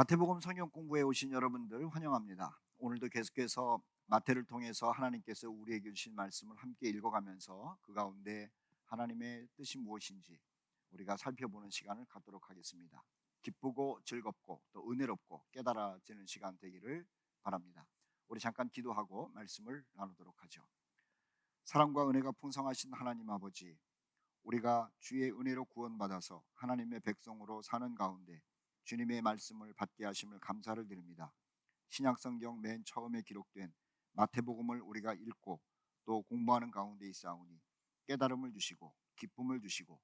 마태복음 성경 공부에 오신 여러분들 환영합니다. 오늘도 계속해서 마태를 통해서 하나님께서 우리에게 주신 말씀을 함께 읽어가면서 그 가운데 하나님의 뜻이 무엇인지 우리가 살펴보는 시간을 갖도록 하겠습니다. 기쁘고 즐겁고 또 은혜롭고 깨달아지는 시간 되기를 바랍니다. 우리 잠깐 기도하고 말씀을 나누도록 하죠. 사랑과 은혜가 풍성하신 하나님 아버지, 우리가 주의 은혜로 구원받아서 하나님의 백성으로 사는 가운데 주님의 말씀을 받게 하심을 감사를 드립니다. 신약성경 맨 처음에 기록된 마태복음을 우리가 읽고 또 공부하는 가운데 있사오니 깨달음을 주시고 기쁨을 주시고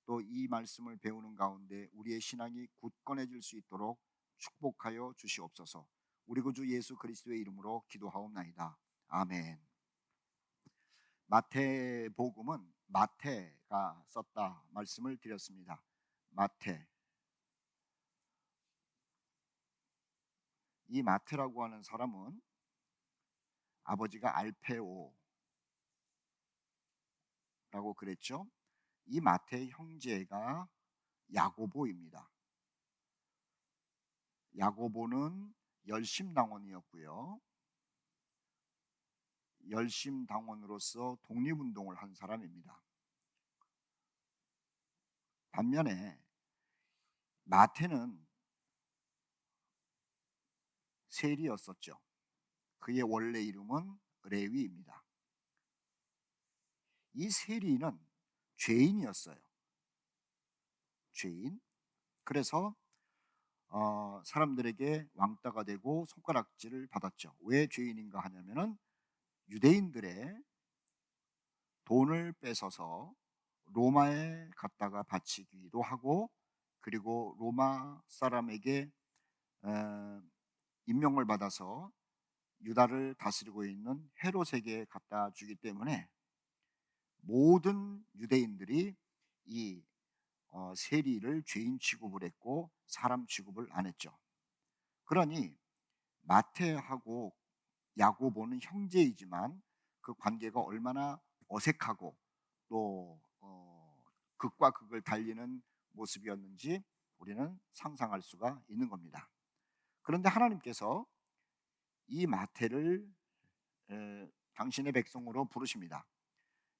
또 이 말씀을 배우는 가운데 우리의 신앙이 굳건해질 수 있도록 축복하여 주시옵소서. 우리 구주 예수 그리스도의 이름으로 기도하옵나이다. 아멘. 마태복음은 마태가 썼다 말씀을 드렸습니다. 마태. 이 마태라고 하는 사람은 아버지가 알페오라고 그랬죠. 이 마태의 형제가 야고보입니다. 야고보는 열심당원이었고요. 열심당원으로서 독립운동을 한 사람입니다. 반면에 마태는 세리였었죠. 그의 원래 이름은 레위입니다. 이 세리는 죄인이었어요. 죄인. 그래서 사람들에게 왕따가 되고 손가락질을 받았죠. 왜 죄인인가 하냐면은 유대인들의 돈을 뺏어서 로마에 갖다가 바치기도 하고, 그리고 로마 사람에게 임명을 받아서 유다를 다스리고 있는 헤롯에게 갖다 주기 때문에 모든 유대인들이 이 세리를 죄인 취급을 했고 사람 취급을 안 했죠. 그러니 마태하고 야고보는 형제이지만 그 관계가 얼마나 어색하고 또 극과 극을 달리는 모습이었는지 우리는 상상할 수가 있는 겁니다. 그런데 하나님께서 이 마태를 당신의 백성으로 부르십니다.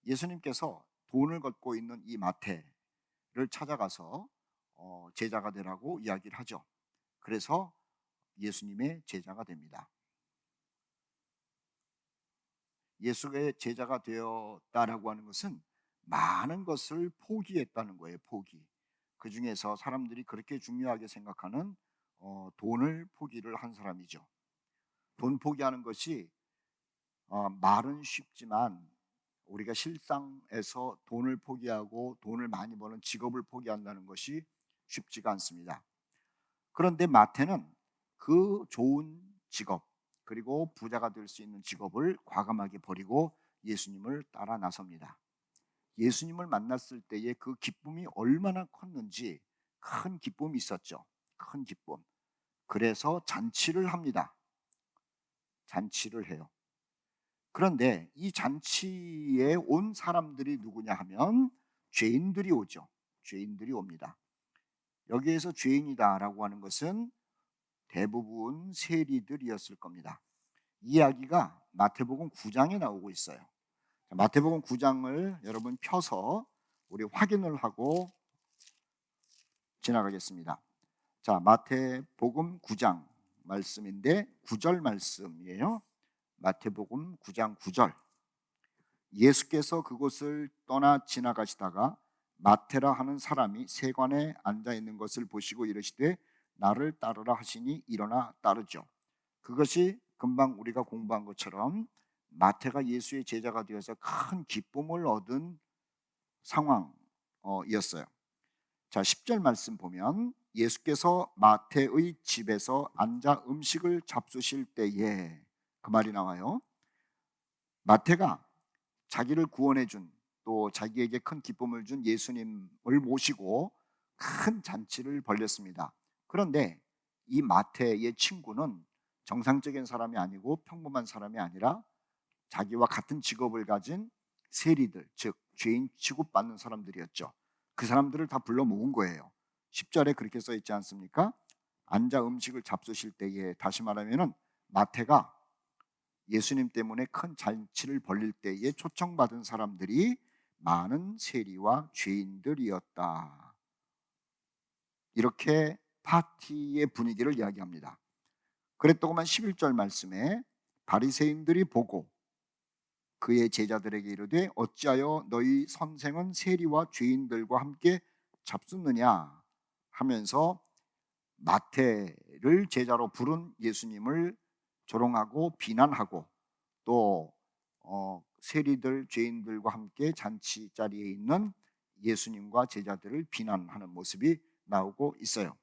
예수님께서 돈을 걷고 있는 이 마태를 찾아가서 제자가 되라고 이야기를 하죠. 그래서 예수님의 제자가 됩니다. 예수의 제자가 되었다라고 하는 것은 많은 것을 포기했다는 거예요. 포기. 그 중에서 사람들이 그렇게 중요하게 생각하는 돈을 포기를 한 사람이죠. 돈 포기하는 것이 말은 쉽지만 우리가 실상에서 돈을 포기하고 돈을 많이 버는 직업을 포기한다는 것이 쉽지가 않습니다. 그런데 마태는 그 좋은 직업, 그리고 부자가 될 수 있는 직업을 과감하게 버리고 예수님을 따라 나섭니다. 예수님을 만났을 때의 그 기쁨이 얼마나 컸는지 큰 기쁨이 있었죠. 큰 기쁨. 그래서 잔치를 합니다. 잔치를 해요. 그런데 이 잔치에 온 사람들이 누구냐 하면 죄인들이 오죠. 죄인들이 옵니다. 여기에서 죄인이다라고 하는 것은 대부분 세리들이었을 겁니다. 이 이야기가 마태복음 9장에 나오고 있어요. 마태복음 9장을 여러분 펴서 우리 확인을 하고 지나가겠습니다. 자, 마태복음 9장 말씀인데 9절 말씀이에요. 마태복음 9장 9절. 예수께서 그곳을 떠나 지나가시다가 마태라 하는 사람이 세관에 앉아 있는 것을 보시고 이르시되 나를 따르라 하시니 일어나 따르죠. 그것이 금방 우리가 공부한 것처럼 마태가 예수의 제자가 되어서 큰 기쁨을 얻은 상황이었어요. 자, 10절 말씀 보면 예수께서 마태의 집에서 앉아 음식을 잡수실 때에 그 말이 나와요. 마태가 자기를 구원해 준, 또 자기에게 큰 기쁨을 준 예수님을 모시고 큰 잔치를 벌였습니다. 그런데 이 마태의 친구는 정상적인 사람이 아니고 평범한 사람이 아니라 자기와 같은 직업을 가진 세리들, 즉 죄인 취급받는 사람들이었죠. 그 사람들을 다 불러 모은 거예요. 10절에 그렇게 써 있지 않습니까? 앉아 음식을 잡수실 때에, 다시 말하면은 마태가 예수님 때문에 큰 잔치를 벌릴 때에 초청받은 사람들이 많은 세리와 죄인들이었다. 이렇게 파티의 분위기를 이야기합니다. 그랬더구만 11절 말씀에 바리새인들이 보고 그의 제자들에게 이르되 어찌하여 너희 선생은 세리와 죄인들과 함께 잡숫느냐 하면서 마태를 제자로 부른 예수님을 조롱하고 비난하고 또 세리들 죄인들과 함께 잔치 자리에 있는 예수님과 제자들을 비난하는 모습이 나오고 있어요.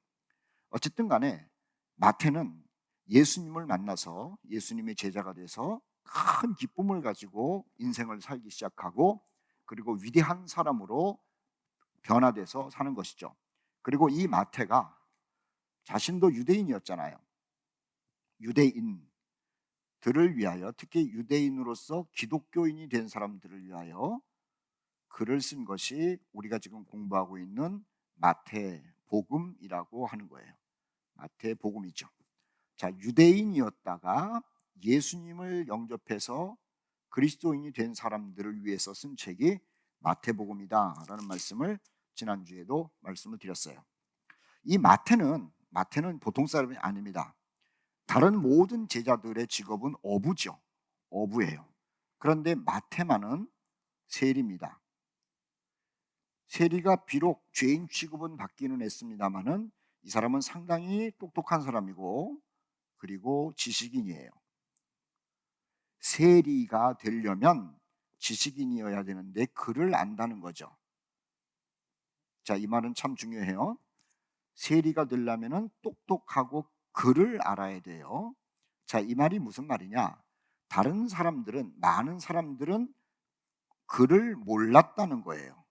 어쨌든 간에 마태는 예수님을 만나서 예수님의 제자가 돼서 큰 기쁨을 가지고 인생을 살기 시작하고 그리고 위대한 사람으로 변화돼서 사는 것이죠. 그리고 이 마태가 자신도 유대인이었잖아요. 유대인들을 위하여, 특히 유대인으로서 기독교인이 된 사람들을 위하여 글을 쓴 것이 우리가 지금 공부하고 있는 마태복음이라고 하는 거예요. 마태복음이죠. 자, 유대인이었다가 예수님을 영접해서 그리스도인이 된 사람들을 위해서 쓴 책이 마태복음이다라는 말씀을 지난주에도 말씀을 드렸어요. 이 마태는 보통 사람이 아닙니다. 다른 모든 제자들의 직업은 어부죠. 어부예요. 그런데 마태만은 세리입니다. 세리가 비록 죄인 취급은 받기는 했습니다만은 이 사람은 상당히 똑똑한 사람이고 그리고 지식인이에요. 세리가 되려면 지식인이어야 되는데 글을 안다는 거죠. 자, 이 말은 참 중요해요. 세리가 되려면 똑똑하고 글을 알아야 돼요. 자, 이 말이 무슨 말이냐? 많은 사람들은 글을 몰랐다는 거예요.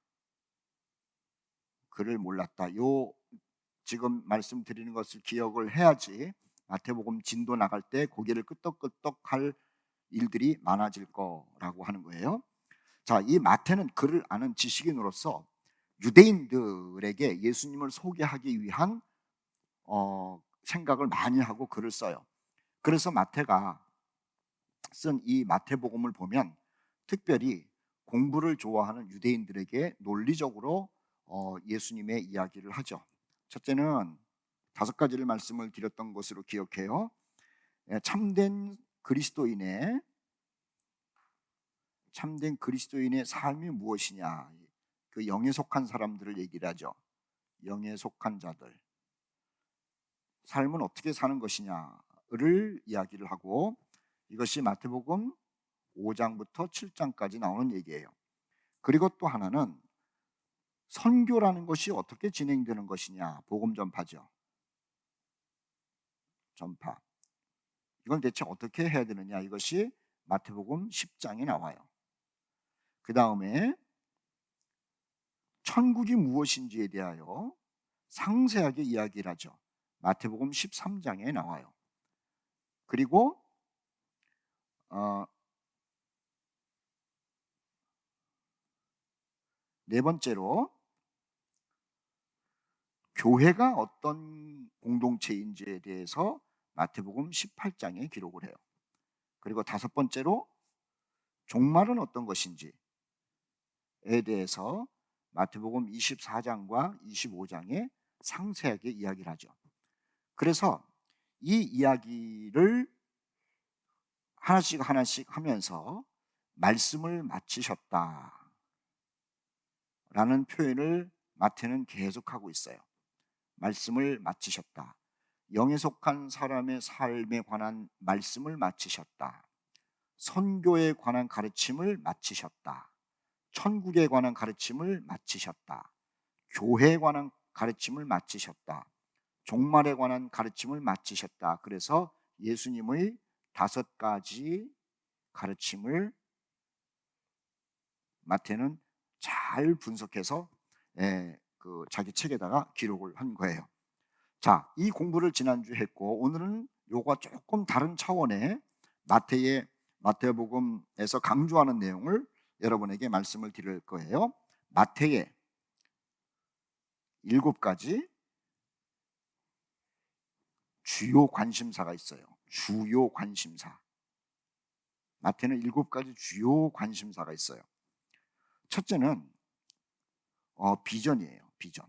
글을 몰랐다. 지금 말씀드리는 것을 기억을 해야지 마태복음 진도 나갈 때 고개를 끄덕끄덕 할 일들이 많아질 거라고 하는 거예요. 자, 이 마태는 글을 아는 지식인으로서 유대인들에게 예수님을 소개하기 위한 생각을 많이 하고 글을 써요. 그래서 마태가 쓴 이 마태복음을 보면 특별히 공부를 좋아하는 유대인들에게 논리적으로 예수님의 이야기를 하죠. 첫째는 5가지를 말씀을 드렸던 것으로 기억해요. 참된 그리스도인의 삶이 무엇이냐, 그 영에 속한 사람들을 얘기를 하죠. 영에 속한 자들 삶은 어떻게 사는 것이냐를 이야기를 하고, 이것이 마태복음 5장부터 7장까지 나오는 얘기예요. 그리고 또 하나는 선교라는 것이 어떻게 진행되는 것이냐, 복음 전파죠. 전파. 이걸 대체 어떻게 해야 되느냐, 이것이 마태복음 10장에 나와요. 그 다음에 천국이 무엇인지에 대하여 상세하게 이야기를 하죠. 마태복음 13장에 나와요. 그리고 네 번째로 교회가 어떤 공동체인지에 대해서 마태복음 18장에 기록을 해요. 그리고 5번째로 종말은 어떤 것인지에 대해서 마태복음 24장과 25장에 상세하게 이야기를 하죠. 그래서 이 이야기를 하나씩 하면서 말씀을 마치셨다 라는 표현을 마태는 계속하고 있어요. 말씀을 마치셨다. 영에 속한 사람의 삶에 관한 말씀을 마치셨다. 선교에 관한 가르침을 마치셨다. 천국에 관한 가르침을 마치셨다. 교회에 관한 가르침을 마치셨다. 종말에 관한 가르침을 마치셨다. 그래서 예수님의 5가지 가르침을 마태는 잘 분석해서 자기 책에다가 기록을 한 거예요. 자, 이 공부를 지난주 했고, 오늘은 요거 조금 다른 차원의 마태복음에서 강조하는 내용을 여러분에게 말씀을 드릴 거예요. 마태의 7가지 주요 관심사가 있어요. 주요 관심사. 마태는 7가지 주요 관심사가 있어요. 첫째는 비전이에요. 비전.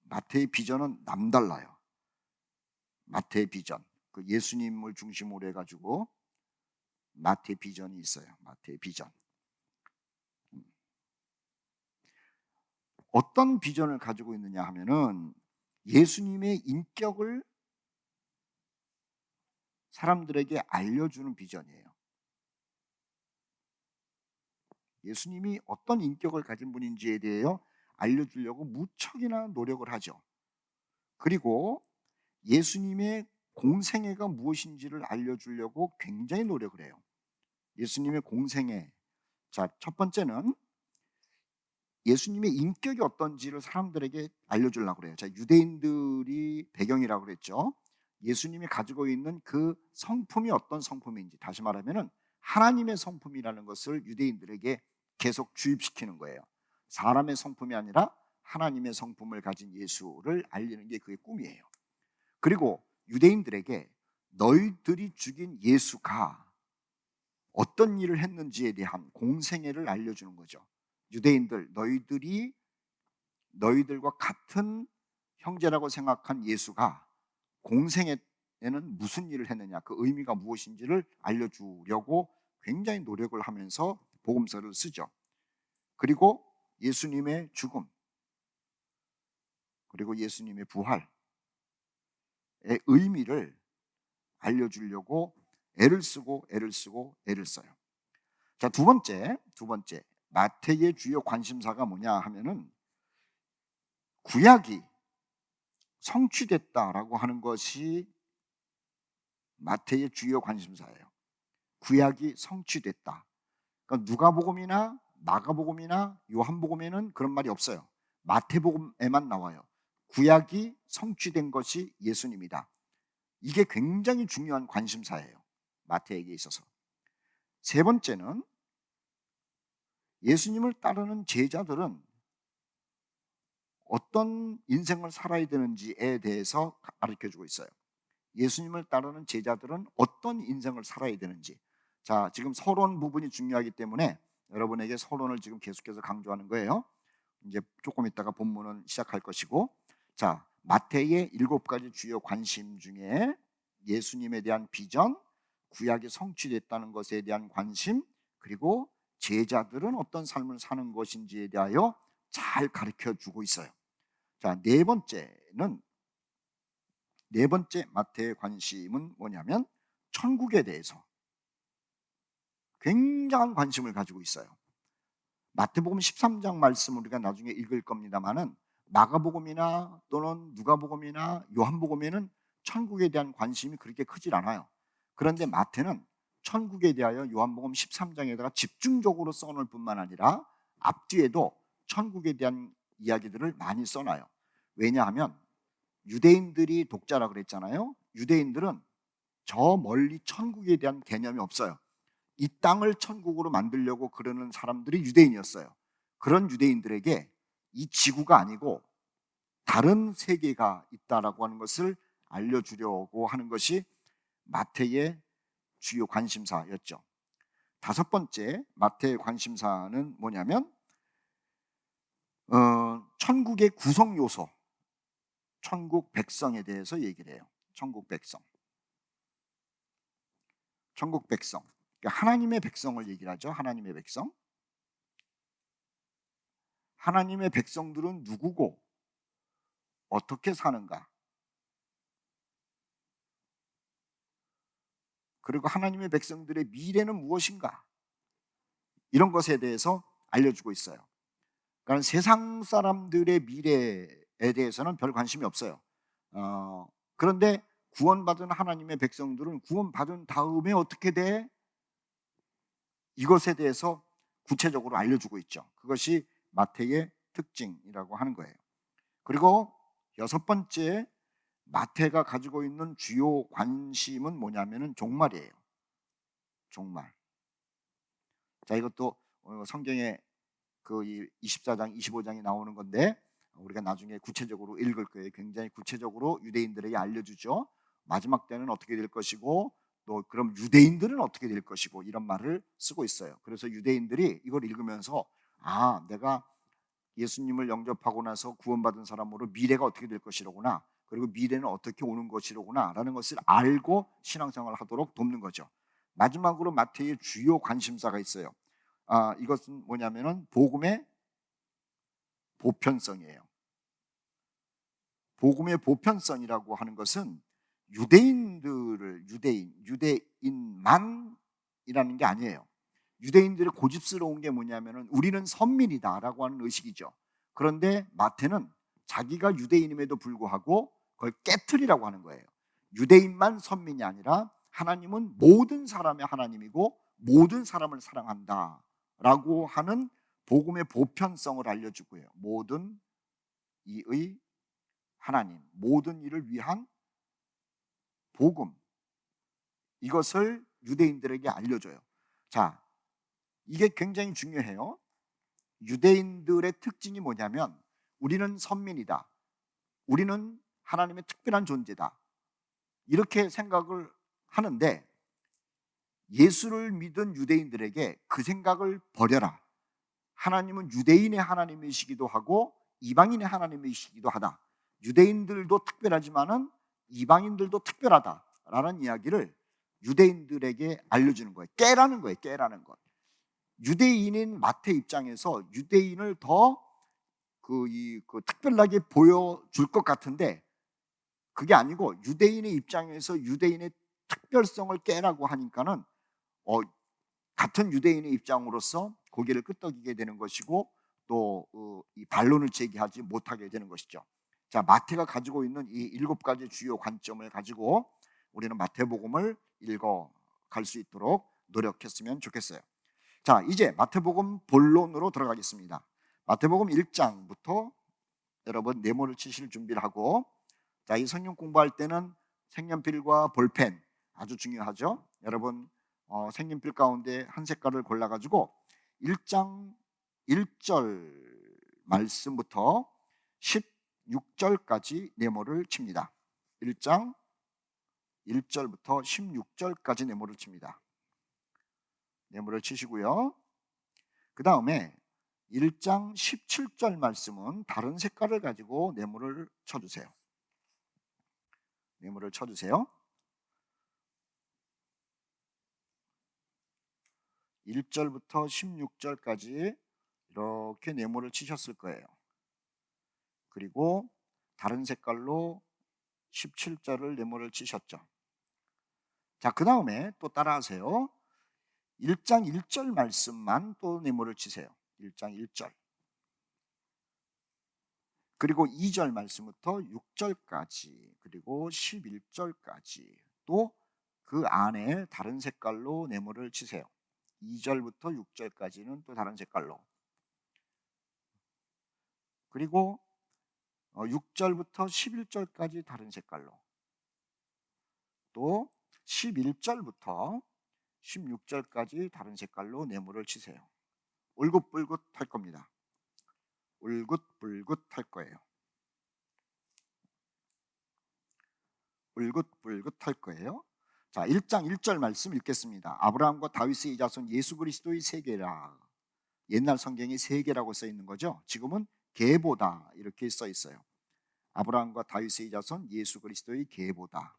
마태의 비전은 남달라요. 마태의 비전. 그 예수님을 중심으로 해가지고 마태의 비전이 있어요. 마태의 비전. 어떤 비전을 가지고 있느냐 하면은 예수님의 인격을 사람들에게 알려주는 비전이에요. 예수님이 어떤 인격을 가진 분인지에 대하여 알려주려고 무척이나 노력을 하죠. 그리고 예수님의 공생애가 무엇인지를 알려주려고 굉장히 노력을 해요. 예수님의 공생애. 자, 첫 번째는 예수님의 인격이 어떤지를 사람들에게 알려주려고 그래요. 자, 유대인들이 배경이라고 그랬죠. 예수님이 가지고 있는 그 성품이 어떤 성품인지, 다시 말하면 하나님의 성품이라는 것을 유대인들에게 계속 주입시키는 거예요. 사람의 성품이 아니라 하나님의 성품을 가진 예수를 알리는 게 그의 꿈이에요. 그리고 유대인들에게 너희들이 죽인 예수가 어떤 일을 했는지에 대한 공생애를 알려주는 거죠. 유대인들, 너희들과 같은 형제라고 생각한 예수가 공생애에는 무슨 일을 했느냐, 그 의미가 무엇인지를 알려주려고 굉장히 노력을 하면서 복음서를 쓰죠. 그리고 예수님의 죽음, 그리고 예수님의 부활의 의미를 알려주려고 애를 쓰고 애를 써요. 자, 두 번째 마태의 주요 관심사가 뭐냐 하면은 구약이 성취됐다라고 하는 것이 마태의 주요 관심사예요. 구약이 성취됐다. 그러니까 누가복음이나 마가복음이나 요한복음에는 그런 말이 없어요. 마태복음에만 나와요. 구약이 성취된 것이 예수님이다. 이게 굉장히 중요한 관심사예요. 마태에게 있어서. 세 번째는 예수님을 따르는 제자들은 어떤 인생을 살아야 되는지에 대해서 가르쳐주고 있어요. 예수님을 따르는 제자들은 어떤 인생을 살아야 되는지. 자, 지금 서론 부분이 중요하기 때문에 여러분에게 서론을 지금 계속해서 강조하는 거예요. 이제 조금 있다가 본문은 시작할 것이고, 자, 마태의 7가지 주요 관심 중에 예수님에 대한 비전, 구약이 성취됐다는 것에 대한 관심, 그리고 제자들은 어떤 삶을 사는 것인지에 대하여 잘 가르쳐 주고 있어요. 자, 네 번째 마태의 관심은 뭐냐면 천국에 대해서 굉장한 관심을 가지고 있어요. 마태복음 13장 말씀 우리가 나중에 읽을 겁니다만은 마가복음이나 또는 누가복음이나 요한복음에는 천국에 대한 관심이 그렇게 크질 않아요. 그런데 마태는 천국에 대하여 요한복음 13장에다가 집중적으로 써놓을 뿐만 아니라 앞뒤에도 천국에 대한 이야기들을 많이 써놔요. 왜냐하면 유대인들이 독자라 그랬잖아요. 유대인들은 저 멀리 천국에 대한 개념이 없어요. 이 땅을 천국으로 만들려고 그러는 사람들이 유대인이었어요. 그런 유대인들에게 이 지구가 아니고 다른 세계가 있다라고 하는 것을 알려주려고 하는 것이 마태의 주요 관심사였죠. 다섯 번째 마태의 관심사는 뭐냐면 천국의 구성 요소, 천국 백성에 대해서 얘기를 해요. 천국 백성. 그러니까 하나님의 백성을 얘기를 하죠. 하나님의 백성. 하나님의 백성들은 누구고 어떻게 사는가? 그리고 하나님의 백성들의 미래는 무엇인가? 이런 것에 대해서 알려주고 있어요. 그러니까 세상 사람들의 미래에 대해서는 별 관심이 없어요. 그런데 구원받은 하나님의 백성들은 구원받은 다음에 어떻게 돼? 이것에 대해서 구체적으로 알려주고 있죠. 그것이 마태의 특징이라고 하는 거예요. 그리고 여섯 번째 마태가 가지고 있는 주요 관심은 뭐냐면은 종말이에요. 종말. 자, 이것도 성경에 그 24장, 25장이 나오는 건데 우리가 나중에 구체적으로 읽을 거예요. 굉장히 구체적으로 유대인들에게 알려주죠. 마지막 때는 어떻게 될 것이고 또 그럼 유대인들은 어떻게 될 것이고 이런 말을 쓰고 있어요. 그래서 유대인들이 이걸 읽으면서 내가 예수님을 영접하고 나서 구원받은 사람으로 미래가 어떻게 될 것이로구나, 그리고 미래는 어떻게 오는 것이로구나 라는 것을 알고 신앙생활을 하도록 돕는 거죠. 마지막으로 마태의 주요 관심사가 있어요. 이것은 뭐냐면은 복음의 보편성이에요. 복음의 보편성이라고 하는 것은 유대인만이라는 게 아니에요. 유대인들의 고집스러운 게 뭐냐면은 우리는 선민이다라고 하는 의식이죠. 그런데 마태는 자기가 유대인임에도 불구하고 그걸 깨트리라고 하는 거예요. 유대인만 선민이 아니라 하나님은 모든 사람의 하나님이고 모든 사람을 사랑한다라고 하는 복음의 보편성을 알려주고요. 모든 이의 하나님, 모든 일을 위한 복음, 이것을 유대인들에게 알려줘요. 자, 이게 굉장히 중요해요. 유대인들의 특징이 뭐냐면 우리는 선민이다, 우리는 하나님의 특별한 존재다, 이렇게 생각을 하는데 예수를 믿은 유대인들에게 그 생각을 버려라. 하나님은 유대인의 하나님이시기도 하고 이방인의 하나님이시기도 하다. 유대인들도 특별하지만은 이방인들도 특별하다라는 이야기를 유대인들에게 알려주는 거예요. 깨라는 거예요. 깨라는 것. 유대인인 마태 입장에서 유대인을 더 특별하게 보여줄 것 같은데 그게 아니고 유대인의 입장에서 유대인의 특별성을 깨라고 하니까는 같은 유대인의 입장으로서 고개를 끄덕이게 되는 것이고 또 이 반론을 제기하지 못하게 되는 것이죠. 자, 마태가 가지고 있는 이 7가지 주요 관점을 가지고 우리는 마태복음을 읽어 갈 수 있도록 노력했으면 좋겠어요. 자, 이제 마태복음 본론으로 들어가겠습니다. 마태복음 1장부터 여러분 네모를 치실 준비를 하고, 자, 이 성경 공부할 때는 색연필과 볼펜 아주 중요하죠. 여러분 색연필 가운데 한 색깔을 골라가지고 1장 1절 말씀부터 16절까지 네모를 칩니다. 1장 1절부터 16절까지 네모를 칩니다. 네모를 치시고요. 그 다음에 1장 17절 말씀은 다른 색깔을 가지고 네모를 쳐주세요. 네모를 쳐주세요. 1절부터 16절까지 이렇게 네모를 치셨을 거예요. 그리고 다른 색깔로 17절을 네모를 치셨죠. 자, 그 다음에 또 따라하세요. 1장 1절 말씀만 또 네모를 치세요. 1장 1절. 그리고 2절 말씀부터 6절까지, 그리고 11절까지 또 그 안에 다른 색깔로 네모를 치세요. 2절부터 6절까지는 또 다른 색깔로, 그리고 6절부터 11절까지 다른 색깔로, 또 11절부터 16절까지 다른 색깔로 네모를 치세요. 울긋불긋 할 겁니다. 울긋불긋 할 거예요. 울긋불긋 할 거예요. 자, 1장 1절 말씀 읽겠습니다. 아브라함과 다윗의 자손 예수 그리스도의 세계라. 옛날 성경이 세계라고 써 있는 거죠. 지금은 계보다 이렇게 써 있어요. 아브라함과 다윗의 자손 예수 그리스도의 계보다.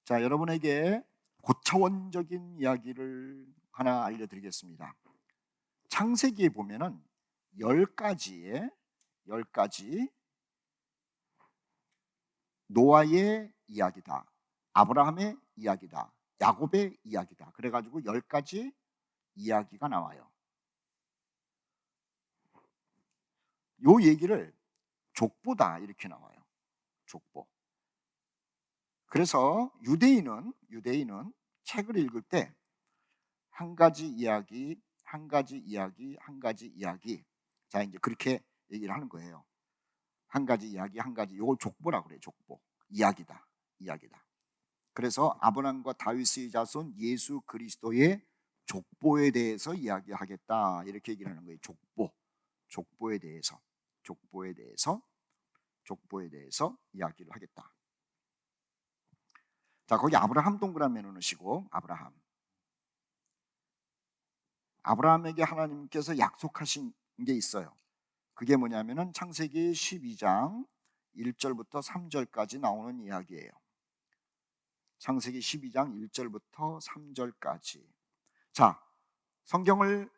자, 여러분에게 고차원적인 이야기를 하나 알려드리겠습니다. 창세기에 보면은 10가지 노아의 이야기다, 아브라함의 이야기다, 야곱의 이야기다, 그래가지고 10가지 이야기가 나와요. 요 얘기를 족보다 이렇게 나와요. 족보. 그래서 유대인은 책을 읽을 때 한 가지 이야기, 한 가지 이야기, 한 가지 이야기. 자, 이제 그렇게 얘기를 하는 거예요. 한 가지 이야기, 한 가지. 이걸 족보라고 그래요. 족보. 이야기다. 그래서 아브라함과 다윗의 자손 예수 그리스도의 족보에 대해서 이야기하겠다, 이렇게 얘기를 하는 거예요. 족보에 대해서 이야기를 하겠다. 자, 거기 아브라함 동그라미 놓으시고, 아브라함에게 하나님께서 약속하신 게 있어요. 그게 뭐냐면은 창세기 12장 1절부터 3절까지 나오는 이야기예요. 창세기 12장 1절부터 3절까지. 자, 성경을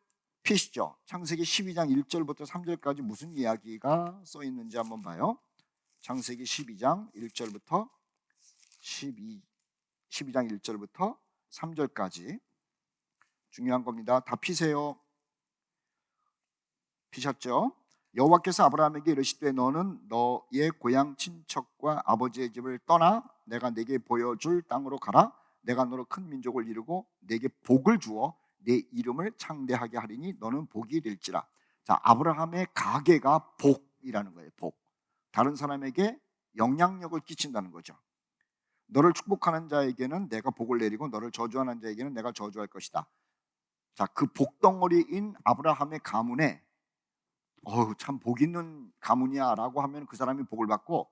피시죠. 창세기 12장 1절부터 3절까지 무슨 이야기가 써 있는지 한번 봐요. 창세기 12장 1절부터 12장 1절부터 3절까지 중요한 겁니다. 다 피세요. 피셨죠? 여호와께서 아브라함에게 이르시되 너는 너의 고향 친척과 아버지의 집을 떠나 내가 네게 보여줄 땅으로 가라. 내가 너로 큰 민족을 이루고 네게 복을 주어 내 이름을 창대하게 하리니 너는 복이 될지라. 자, 아브라함의 가계가 복이라는 거예요. 복. 다른 사람에게 영향력을 끼친다는 거죠. 너를 축복하는 자에게는 내가 복을 내리고 너를 저주하는 자에게는 내가 저주할 것이다. 자, 그 복덩어리인 아브라함의 가문에 참 복 있는 가문이야 라고 하면 그 사람이 복을 받고,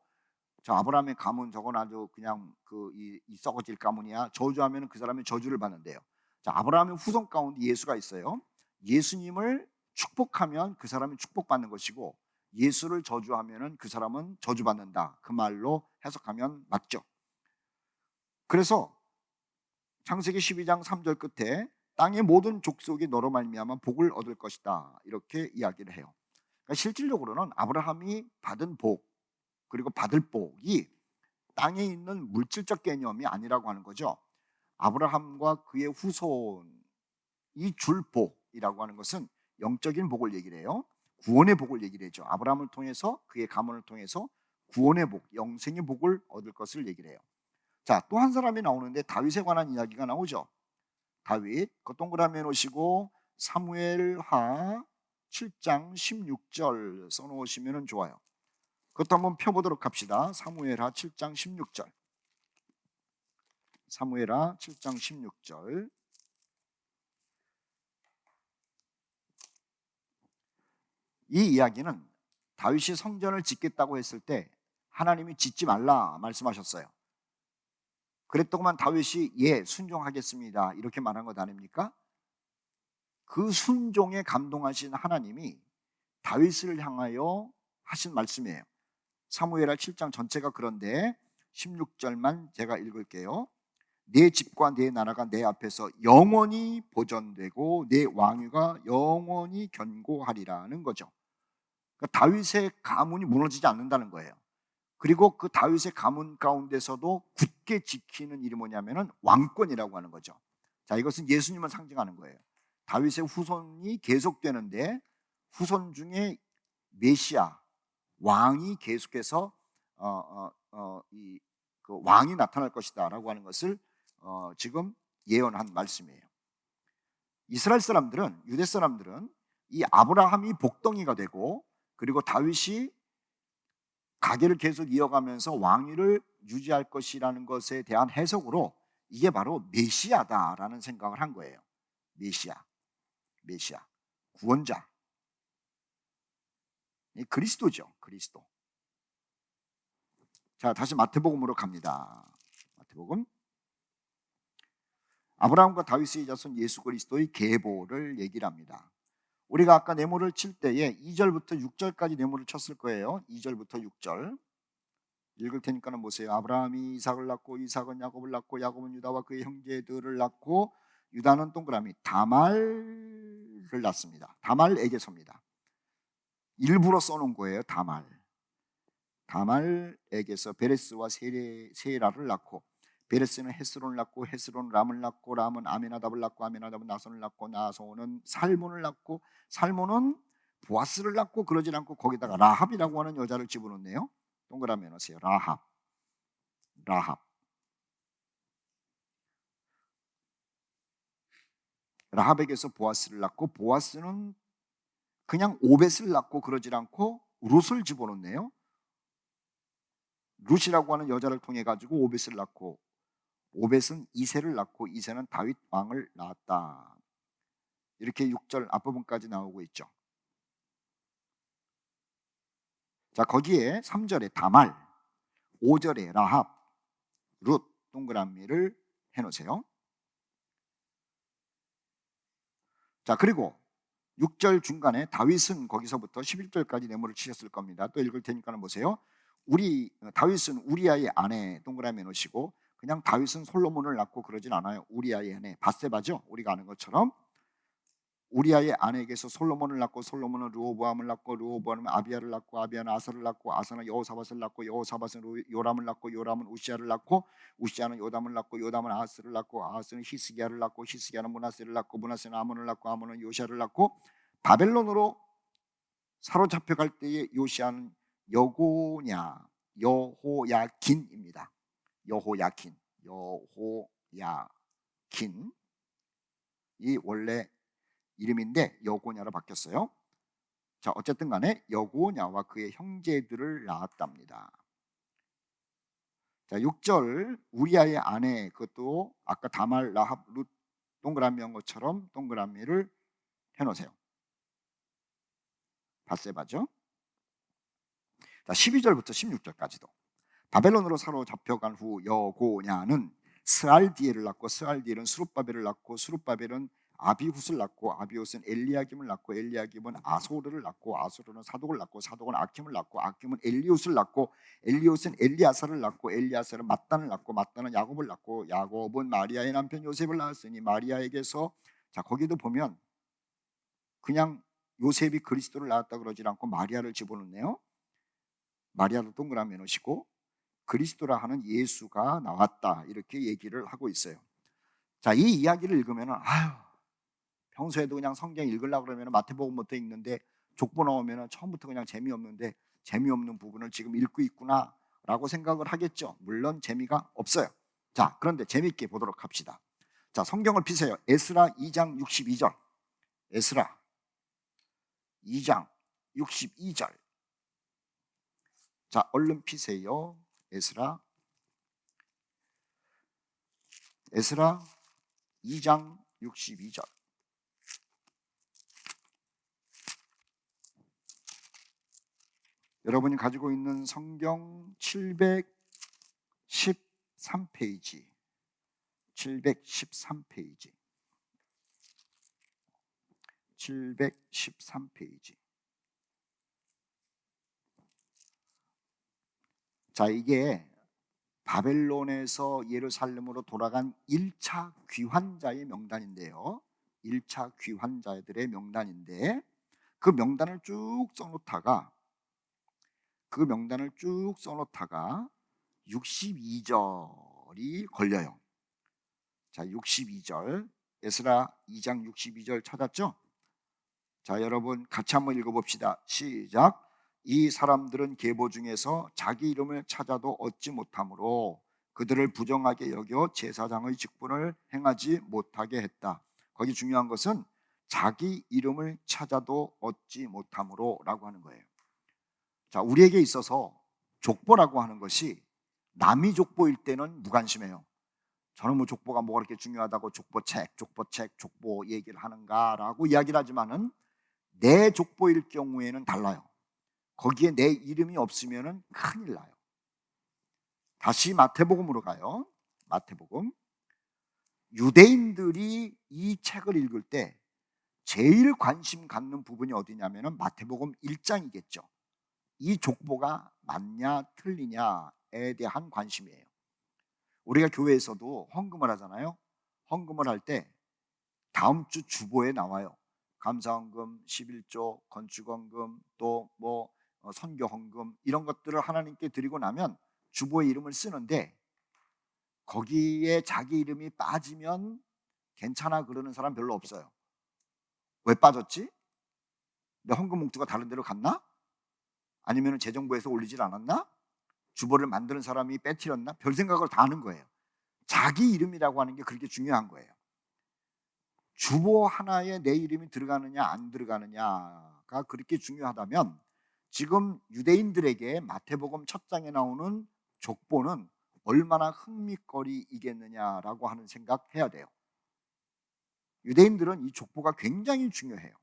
저 아브라함의 가문 저건 아주 그냥 이 썩어질 가문이야 저주하면 그 사람이 저주를 받는데요. 자, 아브라함의 후손 가운데 예수가 있어요. 예수님을 축복하면 그 사람이 축복받는 것이고 예수를 저주하면 그 사람은 저주받는다. 그 말로 해석하면 맞죠. 그래서 창세기 12장 3절 끝에 땅의 모든 족속이 너로 말미암아 복을 얻을 것이다 이렇게 이야기를 해요. 그러니까 실질적으로는 아브라함이 받은 복 그리고 받을 복이 땅에 있는 물질적 개념이 아니라고 하는 거죠. 아브라함과 그의 후손이 줄 복이라고 하는 것은 영적인 복을 얘기를 해요. 구원의 복을 얘기를 해죠. 아브라함을 통해서 그의 가문을 통해서 구원의 복, 영생의 복을 얻을 것을 얘기를 해요. 자, 또 한 사람이 나오는데 다윗에 관한 이야기가 나오죠. 다윗, 그 동그라미 놓으시고 사무엘하 7장 16절 써놓으시면 좋아요. 그것도 한번 펴보도록 합시다. 사무엘하 7장 16절. 사무엘하 7장 16절. 이 이야기는 다윗이 성전을 짓겠다고 했을 때 하나님이 짓지 말라 말씀하셨어요. 그랬더구만 다윗이 예 순종하겠습니다 이렇게 말한 것 아닙니까? 그 순종에 감동하신 하나님이 다윗을 향하여 하신 말씀이에요. 사무엘하 7장 전체가 그런데 16절만 제가 읽을게요. 내 집과 내 나라가 내 앞에서 영원히 보존되고 내 왕위가 영원히 견고하리라는 거죠. 그러니까 다윗의 가문이 무너지지 않는다는 거예요. 그리고 그 다윗의 가문 가운데서도 굳게 지키는 일이 뭐냐면은 왕권이라고 하는 거죠. 자, 이것은 예수님을 상징하는 거예요. 다윗의 후손이 계속되는데 후손 중에 메시아 왕이 계속해서 그 왕이 나타날 것이다라고 하는 것을 지금 예언한 말씀이에요. 이스라엘 사람들은 유대 사람들은 이 아브라함이 복덩이가 되고 그리고 다윗이 가계를 계속 이어가면서 왕위를 유지할 것이라는 것에 대한 해석으로 이게 바로 메시아다라는 생각을 한 거예요. 메시아, 구원자, 그리스도죠. 그리스도. 자, 다시 마태복음으로 갑니다. 마태복음. 아브라함과 다윗의 자손 예수 그리스도의 계보를 얘기를 합니다. 우리가 아까 네모를 칠 때에 2절부터 6절까지 네모를 쳤을 거예요. 2절부터 6절 읽을 테니까는 보세요. 아브라함이 이삭을 낳고 이삭은 야곱을 낳고 야곱은 유다와 그의 형제들을 낳고 유다는 동그라미 다말을 낳습니다. 다말에게서입니다. 일부러 써놓은 거예요. 다말에게서 베레스와 세라를 낳고 베레스는 헤스론을 낳고 헤스론은 람을 낳고 람은 아미나답을 낳고 아미나답은 나손을 낳고 나손은 살몬을 낳고 살몬은 보아스를 낳고 그러지 않고 거기다가 라합이라고 하는 여자를 집어넣네요. 동그라미 넣으세요. 라합에게서 보아스를 낳고 보아스는 그냥 오벳을 낳고 그러지 않고 룻을 집어넣네요. 룻이라고 하는 여자를 통해 가지고 오벳을 낳고 오벳은 이새를 낳고 이새는 다윗 왕을 낳았다. 이렇게 6절 앞부분까지 나오고 있죠. 자, 거기에 3절에 다말, 5절에 라합, 룻 동그라미를 해놓으세요. 자, 그리고 6절 중간에 다윗은 거기서부터 11절까지 네모를 치셨을 겁니다. 또 읽을 테니까 보세요. 다윗은 우리아의 아내 동그라미 놓으시고, 그냥 다윗은 솔로몬을 낳고 그러진 않아요. 우리아의 아내 밧세바죠. 우리가 아는 것처럼 우리아의 아내에게서 솔로몬을 낳고, 솔로몬은 르호보암을 낳고, 르호보암은 아비야를 낳고, 아비야는 아사를 낳고, 아사는 여호사밧을 낳고, 여호사밧은 요람을 낳고, 요람은 우시아를 낳고, 우시아는 요담을 낳고, 요담은 아하스를 낳고, 아하스는 히스기야를 낳고, 히스기야는 므낫세를 낳고, 므낫세는 아몬을 낳고, 아몬은 요시아를 낳고, 바벨론으로 사로잡혀갈 때에 요시아는 여호야긴입니다. 여호야긴, 이 원래 이름인데 여고냐로 바뀌었어요. 자, 어쨌든 간에 여고냐와 그의 형제들을 낳았답니다. 자, 6절 우리아의 아내, 그것도 아까 다말, 라합, 룻 동그라미 한 것처럼 동그라미를 해놓으세요. 밧세바죠. 자, 12절부터 16절까지도 바벨론으로 사로잡혀간 후 여고냐는 스알디엘을 낳고, 스알디엘은 수룹바벨을 낳고, 수룹바벨은 아비훗을 낳고, 아비훗은 엘리야김을 낳고, 엘리야김은 아소르를 낳고, 아소르는 사독을 낳고, 사독은 아킴을 낳고, 아킴은 엘리훗을 낳고, 엘리훗은 엘리아사를 낳고, 엘리아사는 mat단을 낳고, mat단은 야곱을 낳고, 야곱은 마리아의 남편 요셉을 낳았으니 마리아에게서, 자, 거기도 보면 그냥 요셉이 그리스도를 낳았다 그러지 않고 마리아를 집어넣네요. 마리아도 동그라미 넣으시고 그리스도라 하는 예수가 나왔다, 이렇게 얘기를 하고 있어요. 자, 이 이야기를 읽으면 평소에도 그냥 성경 읽으려고 그러면 마태복음부터 읽는데 족보 나오면 처음부터 그냥 재미없는데, 재미없는 부분을 지금 읽고 있구나 라고 생각을 하겠죠. 물론 재미가 없어요. 자, 그런데 재미있게 보도록 합시다. 자, 성경을 피세요. 에스라 2장 62절. 에스라 2장 62절. 자, 얼른 피세요. 에스라 2장 62절. 여러분이 가지고 있는 성경 713페이지 713페이지. 자, 이게 바벨론에서 예루살렘으로 돌아간 1차 귀환자의 명단인데요. 1차 귀환자들의 명단인데, 그 명단을 쭉 써놓다가 62절이 걸려요. 자, 62절, 에스라 2장 62절 찾았죠? 자, 여러분 같이 한번 읽어봅시다. 시작. 이 사람들은 계보 중에서 자기 이름을 찾아도 얻지 못하므로 그들을 부정하게 여겨 제사장의 직분을 행하지 못하게 했다. 거기 중요한 것은 자기 이름을 찾아도 얻지 못하므로 라고 하는 거예요. 자, 우리에게 있어서 족보라고 하는 것이 남이 족보일 때는 무관심해요. 저는 뭐 족보가 뭐가 그렇게 중요하다고 족보 얘기를 하는가라고 이야기를 하지만은 내 족보일 경우에는 달라요. 거기에 내 이름이 없으면 큰일 나요. 다시 마태복음으로 가요. 마태복음. 유대인들이 이 책을 읽을 때 제일 관심 갖는 부분이 어디냐면 마태복음 1장이겠죠. 이 족보가 맞냐 틀리냐에 대한 관심이에요. 우리가 교회에서도 헌금을 하잖아요. 헌금을 할 때 다음 주 주보에 나와요. 감사헌금, 11조, 건축헌금, 또 뭐 선교헌금, 이런 것들을 하나님께 드리고 나면 주보에 이름을 쓰는데, 거기에 자기 이름이 빠지면 괜찮아 그러는 사람 별로 없어요. 왜 빠졌지? 내 헌금 봉투가 다른 데로 갔나? 아니면 재정부에서 올리질 않았나? 주보를 만드는 사람이 빼뜨렸나? 별 생각을 다 하는 거예요. 자기 이름이라고 하는 게 그렇게 중요한 거예요. 주보 하나에 내 이름이 들어가느냐 안 들어가느냐가 그렇게 중요하다면, 지금 유대인들에게 마태복음 첫 장에 나오는 족보는 얼마나 흥미거리이겠느냐라고 하는 생각해야 돼요. 유대인들은 이 족보가 굉장히 중요해요.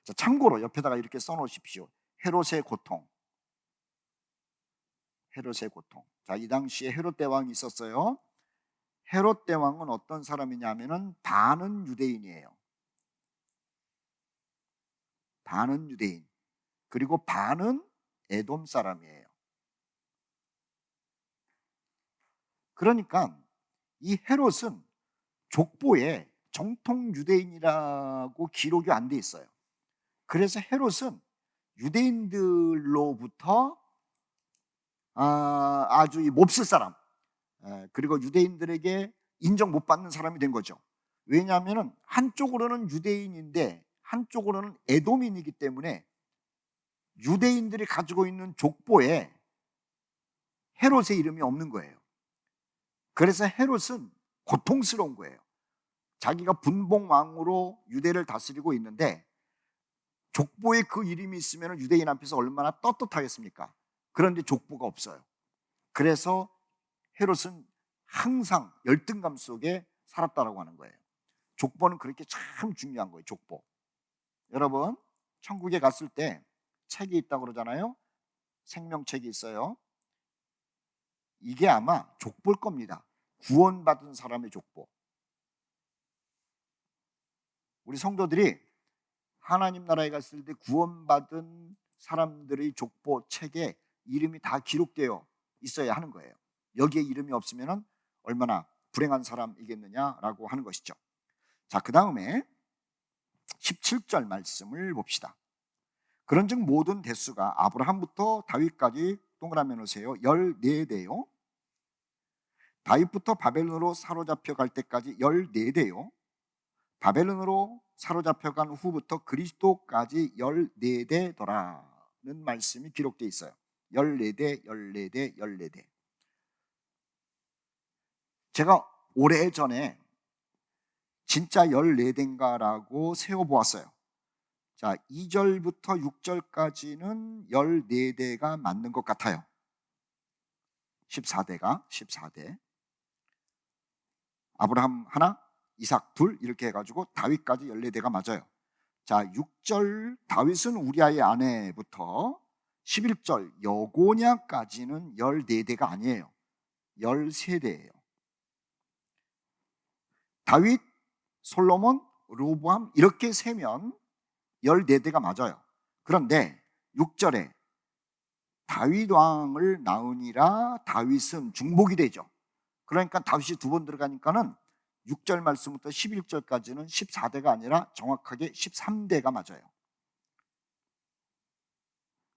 자, 참고로 옆에다가 이렇게 써놓으십시오. 헤롯의 고통. 자, 이 당시에 헤롯 대왕이 있었어요. 헤롯 대왕은 어떤 사람이냐면은 반은 유대인이에요. 반은 유대인. 그리고 반은 에돔 사람이에요. 그러니까 이 헤롯은 족보에 정통 유대인이라고 기록이 안 돼 있어요. 그래서 헤롯은 유대인들로부터 아주 몹쓸 사람, 그리고 유대인들에게 인정 못 받는 사람이 된 거죠. 왜냐하면 한쪽으로는 유대인인데 한쪽으로는 에돔인이기 때문에 유대인들이 가지고 있는 족보에 헤롯의 이름이 없는 거예요. 그래서 헤롯은 고통스러운 거예요. 자기가 분봉왕으로 유대를 다스리고 있는데 족보에 그 이름이 있으면 유대인 앞에서 얼마나 떳떳하겠습니까? 그런데 족보가 없어요. 그래서 헤롯은 항상 열등감 속에 살았다라고 하는 거예요. 족보는 그렇게 참 중요한 거예요. 족보. 여러분, 천국에 갔을 때 책이 있다고 그러잖아요. 생명책이 있어요. 이게 아마 족보일 겁니다. 구원받은 사람의 족보. 우리 성도들이 하나님 나라에 갔을 때 구원받은 사람들의 족보 책에 이름이 다 기록되어 있어야 하는 거예요. 여기에 이름이 없으면 얼마나 불행한 사람이겠느냐라고 하는 것이죠. 자, 그 다음에 17절 말씀을 봅시다. 그런즉 모든 대수가 아브라함부터 다윗까지 동그라미 놓으세요. 14대요. 다윗부터 바벨론으로 사로잡혀 갈 때까지 14대요. 바벨론으로 사로잡혀 간 후부터 그리스도까지 14대더라는 말씀이 기록되어 있어요. 14대, 14대, 14대. 제가 오래전에 진짜 14대인가라고 세어보았어요. 자, 2절부터 6절까지는 14대가 맞는 것 같아요. 14대. 아브라함 하나, 이삭 둘 이렇게 해가지고 다윗까지 14대가 맞아요. 자, 6절 다윗은 우리아의 아내부터 11절 여고냐까지는 14대가 아니에요. 13대예요. 다윗, 솔로몬, 르호보암 이렇게 세면 14대가 맞아요. 그런데 6절에 다윗 왕을 낳으니라 다윗은 중복이 되죠. 그러니까 다윗이 두 번 들어가니까는 6절 말씀부터 11절까지는 14대가 아니라 정확하게 13대가 맞아요.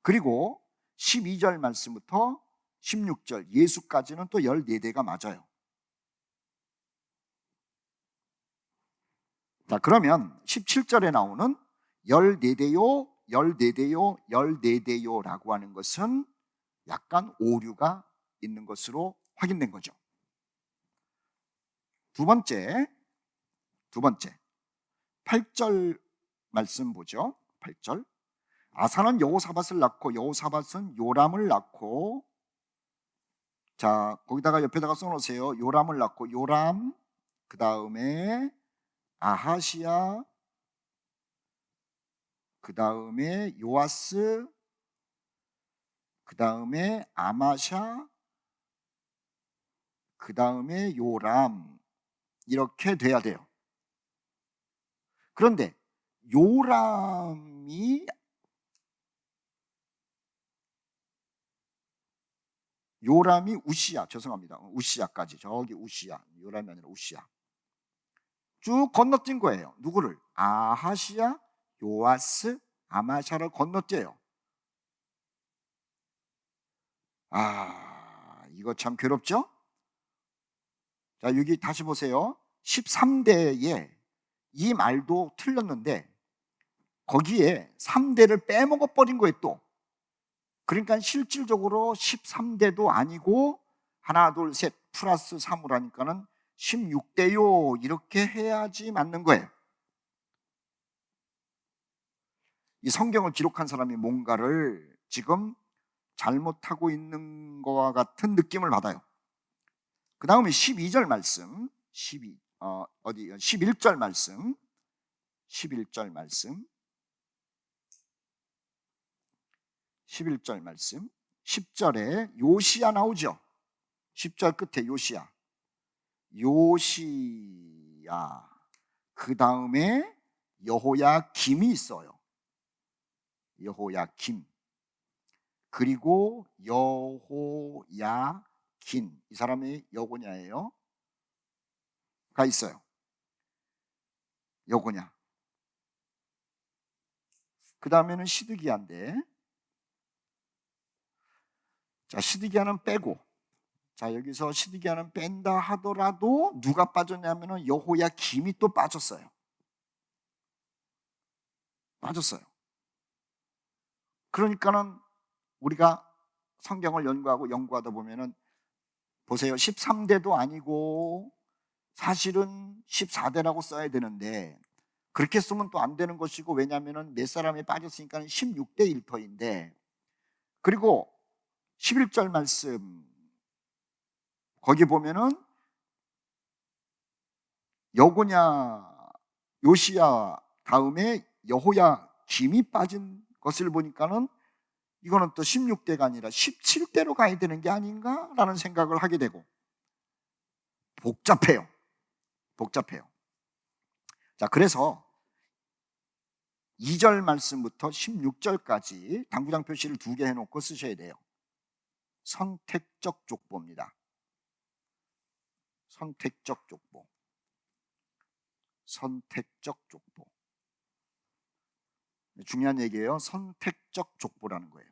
그리고 12절 말씀부터 16절 예수까지는 또 14대가 맞아요. 자, 그러면 17절에 나오는 14대요, 14대요, 14대요 라고 하는 것은 약간 오류가 있는 것으로 확인된 거죠. 두 번째 8절 말씀 보죠. 8절 아사는 여호사밧을 낳고 여호사밧은 요람을 낳고, 자, 거기다가 옆에다가 써놓으세요. 요람을 낳고 요람, 그 다음에 아하시야, 그 다음에 요아스, 그 다음에 아마샤, 그 다음에 요람, 이렇게 돼야 돼요. 그런데 요람이 우시야, 죄송합니다. 우시야까지, 저기 우시야, 요람이 아니라 우시야 쭉 건너뛴 거예요. 누구를? 아하시야, 요아스, 아마샤를 건너뛰어요. 이거 참 괴롭죠? 자, 여기 다시 보세요. 13대에 이 말도 틀렸는데 거기에 3대를 빼먹어 버린 거예요 또. 그러니까 실질적으로 13대도 아니고 하나 둘 셋 플러스 3으로 하니까는 16대요 이렇게 해야지 맞는 거예요. 이 성경을 기록한 사람이 뭔가를 지금 잘못하고 있는 것과 같은 느낌을 받아요. 그 다음에 12절 말씀, 11절 말씀, 11절 말씀, 11절 말씀, 10절에 요시야 나오죠. 10절 끝에 요시야. 요시야, 그 다음에 여호야김이 있어요. 여호야김, 그리고 여호야긴, 이 사람이 여고냐예요. 가 있어요. 여고냐. 그 다음에는 시드기야인데, 자, 시드기야는 빼고, 자, 여기서 시드기야는 뺀다 하더라도 누가 빠졌냐면은 여호야김이 또 빠졌어요. 빠졌어요. 그러니까는 우리가 성경을 연구하다 보면은 보세요. 13대도 아니고 사실은 14대라고 써야 되는데 그렇게 쓰면 또 안 되는 것이고, 왜냐하면 몇 사람이 빠졌으니까 16대 1터인데, 그리고 11절 말씀 거기 보면은 여고냐 요시야 다음에 여호야김이 빠진 것을 보니까는 이거는 또 16대가 아니라 17대로 가야 되는 게 아닌가라는 생각을 하게 되고, 복잡해요. 자, 그래서 2절 말씀부터 16절까지 당구장 표시를 2개 해놓고 쓰셔야 돼요. 선택적 족보입니다. 선택적 족보. 중요한 얘기예요. 선택적 족보라는 거예요.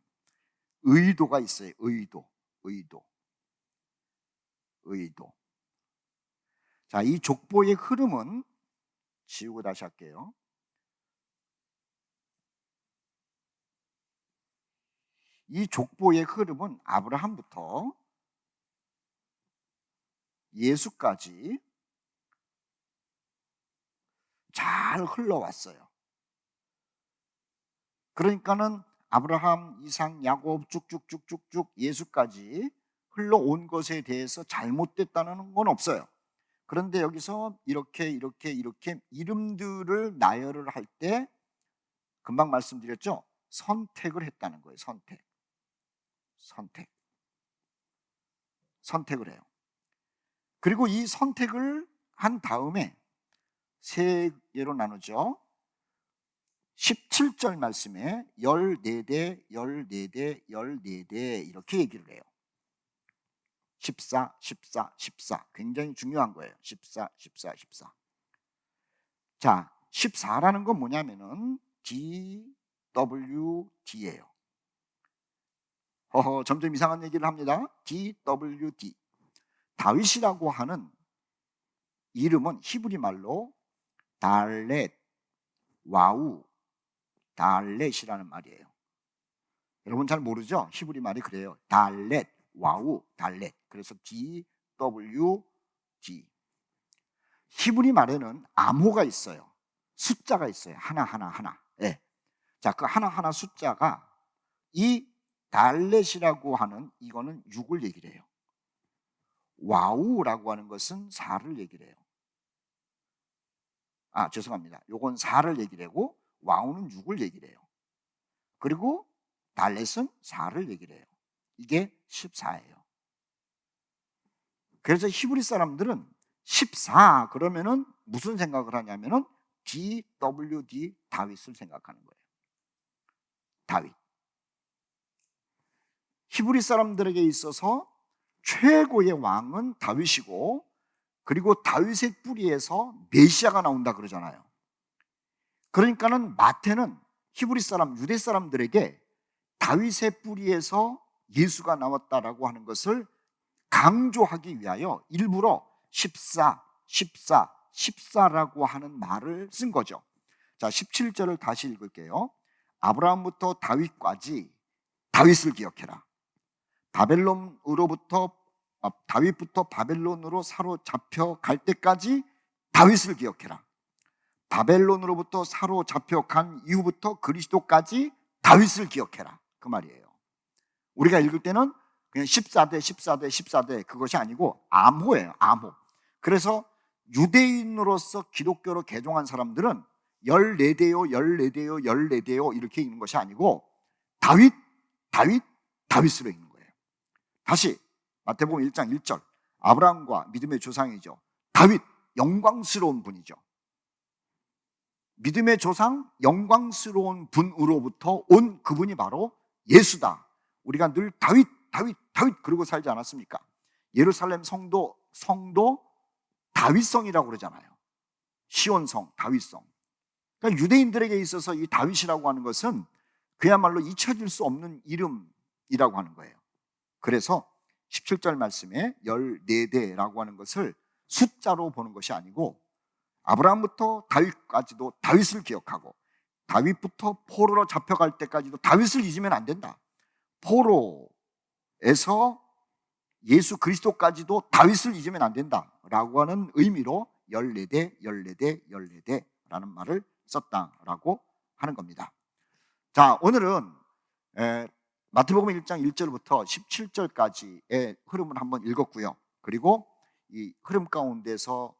의도가 있어요. 의도. 자, 이 족보의 흐름은 지우고 다시 할게요. 이 족보의 흐름은 아브라함부터 예수까지 잘 흘러왔어요. 그러니까는 아브라함, 이삭, 야곱 쭉쭉쭉쭉쭉 예수까지 흘러온 것에 대해서 잘못됐다는 건 없어요. 그런데 여기서 이렇게 이름들을 나열을 할 때 금방 말씀드렸죠? 선택을 했다는 거예요. 선택을 해요. 그리고 이 선택을 한 다음에 세 개로 나누죠. 17절 말씀에 14대 이렇게 얘기를 해요. 14 굉장히 중요한 거예요. 14. 자, 14라는 건 뭐냐면은 DWD예요. 점점 이상한 얘기를 합니다. DWD. 다윗이라고 하는 이름은 히브리 말로 달렛, 와우, 달렛이라는 말이에요. 여러분 잘 모르죠? 히브리 말이 그래요. 달렛, 와우, 달렛. 그래서 DWD. 히브리 말에는 암호가 있어요. 숫자가 있어요. 하나. 네. 자, 그 하나 숫자가 이 달렛이라고 하는 이거는 6을 얘기를 해요. 와우라고 하는 것은 4를 얘기를 해요. 죄송합니다. 요건 4를 얘기를 하고 와우는 6을 얘기를 해요. 그리고 달렛은 4를 얘기를 해요. 이게 14예요. 그래서 히브리 사람들은 14 그러면은 무슨 생각을 하냐면은 DWD 다윗을 생각하는 거예요. 다윗. 히브리 사람들에게 있어서 최고의 왕은 다윗이고, 그리고 다윗의 뿌리에서 메시아가 나온다 그러잖아요. 그러니까는 마태는 히브리 사람, 유대 사람들에게 다윗의 뿌리에서 예수가 나왔다라고 하는 것을 강조하기 위하여 일부러 14라고 하는 말을 쓴 거죠. 자, 17절을 다시 읽을게요. 아브라함부터 다윗까지 다윗을 기억해라. 다윗부터 바벨론으로 사로잡혀 갈 때까지 다윗을 기억해라. 바벨론으로부터 사로잡혀 간 이후부터 그리스도까지 다윗을 기억해라. 그 말이에요. 우리가 읽을 때는 그냥 14대 그것이 아니고 암호예요. 암호. 그래서 유대인으로서 기독교로 개종한 사람들은 14대요 이렇게 읽는 것이 아니고 다윗으로 읽는 거예요. 다시 마태복음 1장 1절. 아브라함과 믿음의 조상이죠. 다윗, 영광스러운 분이죠. 믿음의 조상, 영광스러운 분으로부터 온 그분이 바로 예수다. 우리가 늘 다윗, 다윗, 다윗 그러고 살지 않았습니까? 예루살렘 성도 다윗성이라고 그러잖아요. 시온성, 다윗성. 그러니까 유대인들에게 있어서 이 다윗이라고 하는 것은 그야말로 잊혀질 수 없는 이름이라고 하는 거예요. 그래서 17절 말씀에 14대라고 하는 것을 숫자로 보는 것이 아니고 아브라함부터 다윗까지도 다윗을 기억하고 다윗부터 포로로 잡혀갈 때까지도 다윗을 잊으면 안 된다. 포로에서 예수 그리스도까지도 다윗을 잊으면 안 된다라고 하는 의미로 14대, 14대, 14대라는 말을 썼다라고 하는 겁니다. 자, 오늘은 마태복음 1장 1절부터 17절까지의 흐름을 한번 읽었고요. 그리고 이 흐름 가운데서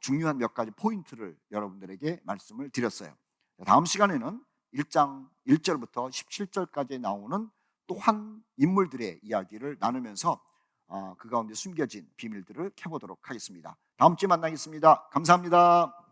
중요한 몇 가지 포인트를 여러분들에게 말씀을 드렸어요. 다음 시간에는 1장 1절부터 17절까지 나오는 또 한 인물들의 이야기를 나누면서 그 가운데 숨겨진 비밀들을 캐보도록 하겠습니다. 다음 주에 만나겠습니다. 감사합니다.